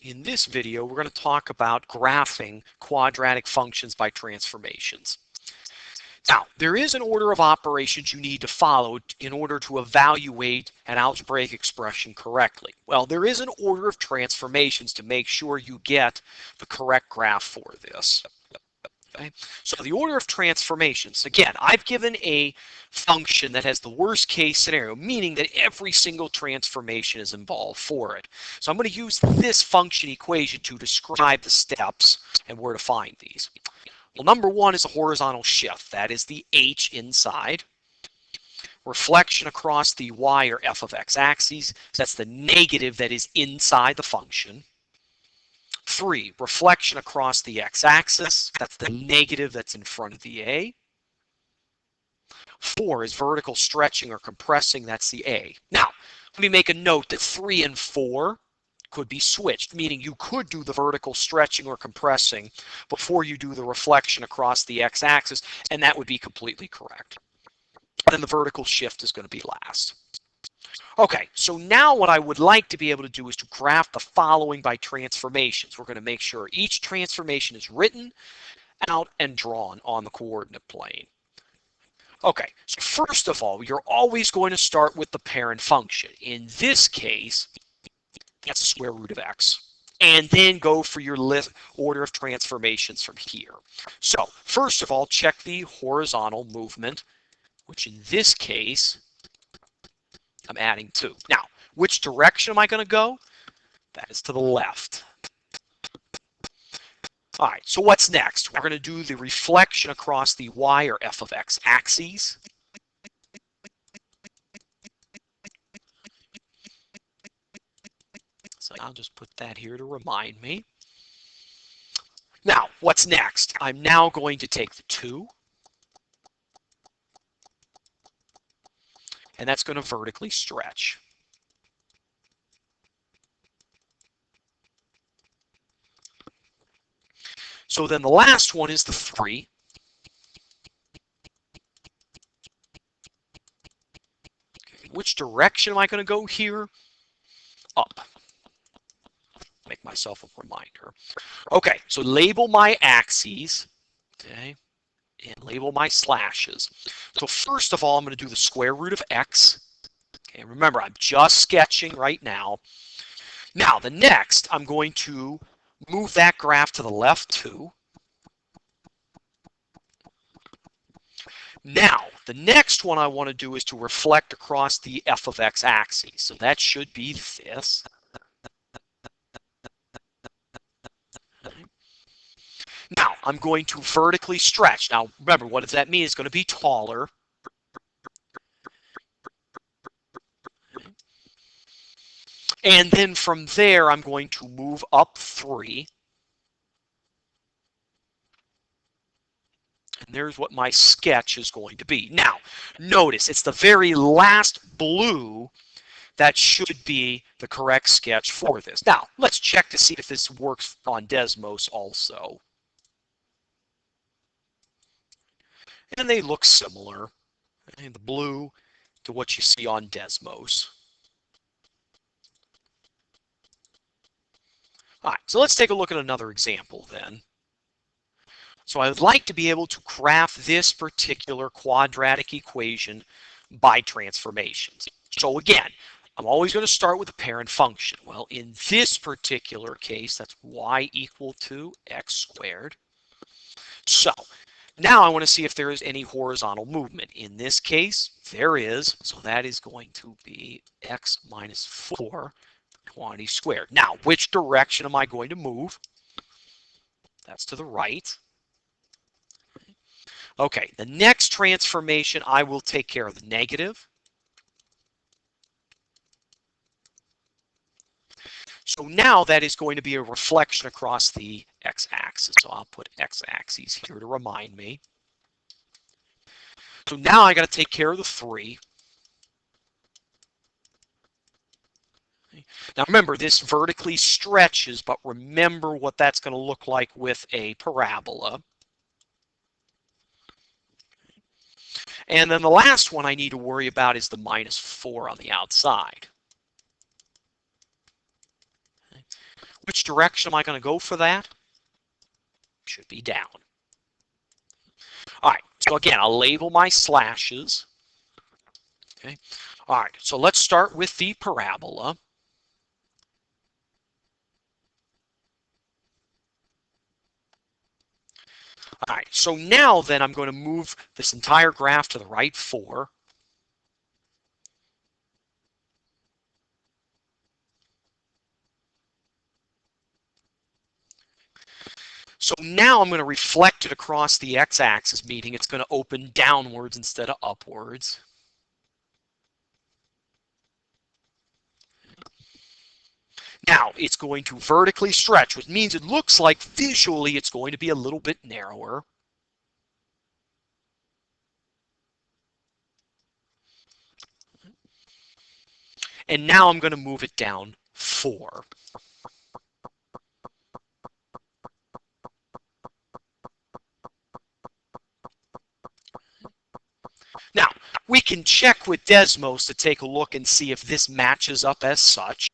In this video, we're going to talk about graphing quadratic functions by transformations. Now, there is an order of operations you need to follow in order to evaluate an algebraic expression correctly. Well, there is an order of transformations to make sure you get the correct graph for this. Okay. So the order of transformations, again, I've given a function that has the worst case scenario, meaning that every single transformation is involved for it. So I'm going to use this function equation to describe the steps and where to find these. Well, number one is a horizontal shift. That is the h inside. Reflection across the y or f of x axes. That's the negative that is inside the function. 3, reflection across the x-axis. That's the negative that's in front of the a. 4 is vertical stretching or compressing. That's the a. Now, let me make a note that 3 and 4 could be switched, meaning you could do the vertical stretching or compressing before you do the reflection across the x-axis, and that would be completely correct. Then the vertical shift is going to be last. Okay, so now what I would like to be able to do is to graph the following by transformations. We're going to make sure each transformation is written out and drawn on the coordinate plane. Okay, so first of all, you're always going to start with the parent function. In this case, that's the square root of x. And then go for your order of transformations from here. So first of all, check the horizontal movement, which in this case, I'm adding 2. Now, which direction am I going to go? That is to the left. All right, so what's next? We're going to do the reflection across the y or f of x axes. So I'll just put that here to remind me. Now, what's next? I'm now going to take the 2. And that's going to vertically stretch. So then the last one is the 3. Okay, which direction am I going to go here? Up. Make myself a reminder. Okay, so label my axes. Okay, and label my slashes. So first of all, I'm going to do the square root of x. Okay, remember, I'm just sketching right now. Now, the next, I'm going to move that graph to the left 2. Now, the next one I want to do is to reflect across the f of x axis. So that should be this. Now, I'm going to vertically stretch. Now, remember, what does that mean? It's going to be taller. And then from there, I'm going to move up 3. And there's what my sketch is going to be. Now, notice it's the very last blue that should be the correct sketch for this. Now, let's check to see if this works on Desmos also. And they look similar, and the blue to what you see on Desmos. All right, so let's take a look at another example then. So I would like to be able to graph this particular quadratic equation by transformations. So again, I'm always going to start with the parent function. Well, in this particular case, that's y equal to x squared. So now I want to see if there is any horizontal movement. In this case, there is. So that is going to be x minus 4 quantity squared. Now, which direction am I going to move? That's to the right. Okay, the next transformation, I will take care of the negative. So now that is going to be a reflection across the x-axis. So I'll put x-axis here to remind me. So now I got to take care of the 3. Now remember, this vertically stretches, but remember what that's going to look like with a parabola. And then the last one I need to worry about is the minus 4 on the outside. Which direction am I going to go for that? Should be down. All right, so again, I'll label my slashes. Okay. All right, so let's start with the parabola. All right, so now then I'm going to move this entire graph to the right 4. So now I'm going to reflect it across the x-axis, meaning it's going to open downwards instead of upwards. Now it's going to vertically stretch, which means it looks like visually it's going to be a little bit narrower. And now I'm going to move it down 4. Now, we can check with Desmos to take a look and see if this matches up as such.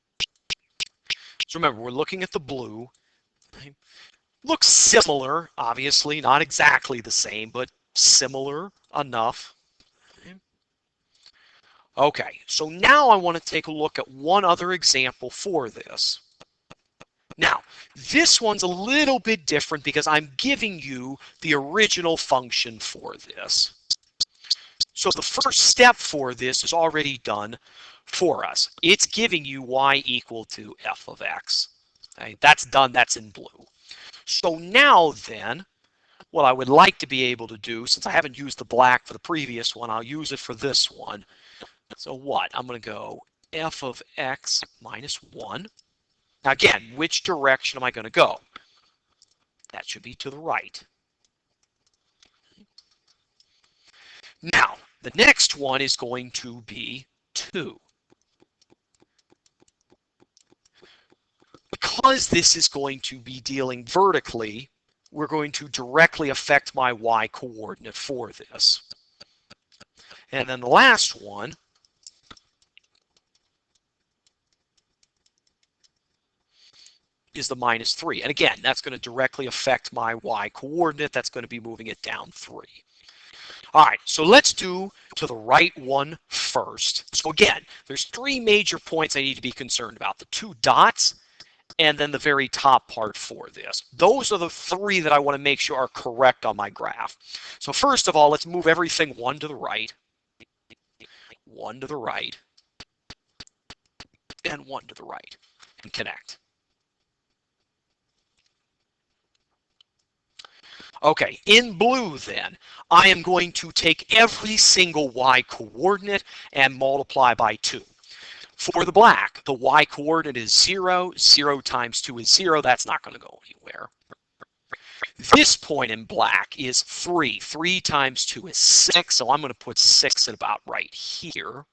So remember, we're looking at the blue. Looks similar, obviously, not exactly the same, but similar enough. Okay, so now I want to take a look at one other example for this. Now, this one's a little bit different because I'm giving you the original function for this. So the first step for this is already done for us. It's giving you y equal to f of x. Okay, that's done, that's in blue. So now then, what I would like to be able to do, since I haven't used the black for the previous one, I'll use it for this one. So what? I'm going to go f of x minus 1. Now again, which direction am I going to go? That should be to the right. Now, the next one is going to be 2. Because this is going to be dealing vertically, we're going to directly affect my y coordinate for this. And then the last one is the minus 3. And again, that's going to directly affect my y coordinate. That's going to be moving it down 3. All right, so let's do to the right one first. So again, there's 3 major points I need to be concerned about. The 2 dots, and then the very top part for this. Those are the 3 that I want to make sure are correct on my graph. So first of all, let's move everything 1 to the right, 1 to the right, and 1 to the right, and connect. Okay, in blue then, I am going to take every single y coordinate and multiply by 2. For the black, the y coordinate is 0. 0 times 2 is 0. That's not going to go anywhere. This point in black is 3. 3 times 2 is 6. So I'm going to put 6 at about right here.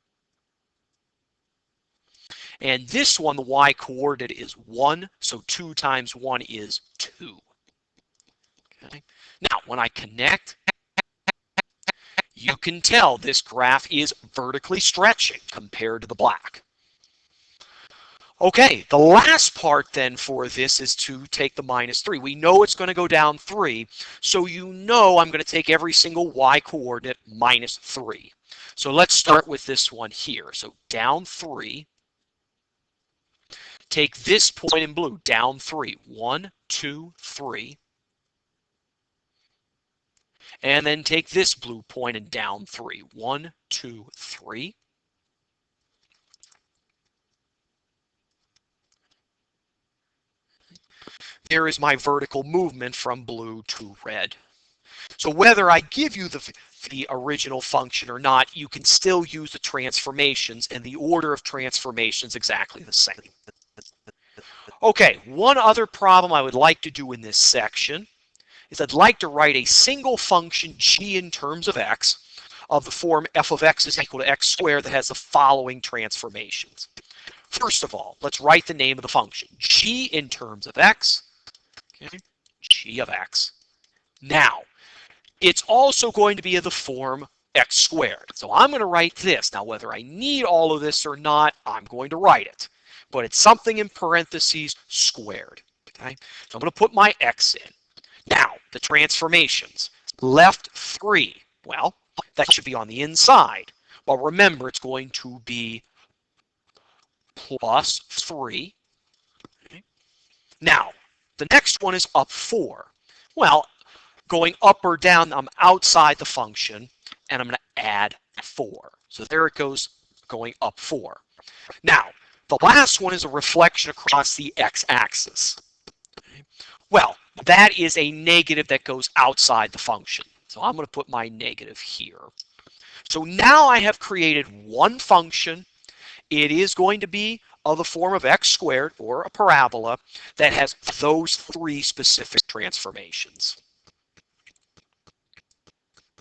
And this one, the y coordinate is 1. So 2 times 1 is 2. Okay. Now, when I connect, you can tell this graph is vertically stretching compared to the black. Okay, the last part then for this is to take the minus 3. We know it's going to go down 3, so you know I'm going to take every single y coordinate minus 3. So let's start with this one here. So down 3. Take this point in blue, down 3. 1, 2, 3. And then take this blue point and down 3. 1, 2, 3. There is my vertical movement from blue to red. So whether I give you the original function or not, you can still use the transformations, and the order of transformations exactly the same. Okay, one other problem I would like to do in this section is I'd like to write a single function g in terms of x of the form f of x is equal to x squared that has the following transformations. First of all, let's write the name of the function. G in terms of x, okay, g of x. Now, it's also going to be of the form x squared. So I'm going to write this. Now, whether I need all of this or not, I'm going to write it. But it's something in parentheses squared. Okay? So I'm going to put my x in. Now, the transformations. Left 3. Well, that should be on the inside. Well, remember, it's going to be plus 3. Okay? Now, the next one is up 4. Well, going up or down, I'm outside the function, and I'm going to add 4. So there it goes, going up 4. Now, the last one is a reflection across the x-axis. Well, that is a negative that goes outside the function. So I'm going to put my negative here. So now I have created one function. It is going to be of the form of x squared, or a parabola, that has those 3 specific transformations.